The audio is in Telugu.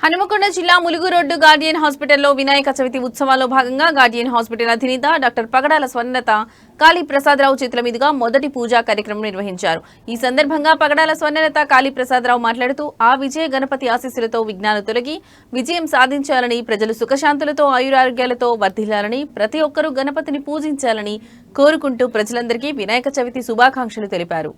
హనుమకొండ జిల్లా ములుగు రోడ్డు గార్డియన్ హాస్పిటల్లో వినాయక చవితి ఉత్సవాల్లో భాగంగా గార్డియన్ హాస్పిటల్ అధినేత డాక్టర్ పగడాల స్వర్ణలత కాళీప్రసాదరావు చేతుల మీదుగా మొదటి పూజా కార్యక్రమం నిర్వహించారు. ఈ సందర్భంగా పగడాల స్వర్ణలత కాళీప్రసాదరావు మాట్లాడుతూ ఆ విజయ గణపతి ఆశీస్సులతో విఘ్నాలు తొలగి విజయం సాధించాలని, ప్రజలు సుఖశాంతులతో ఆయురారోగ్యాలతో వర్ధిల్లాలని, ప్రతి ఒక్కరూ గణపతిని పూజించాలని కోరుకుంటూ ప్రజలందరికీ వినాయక చవితి శుభాకాంక్షలు తెలిపారు.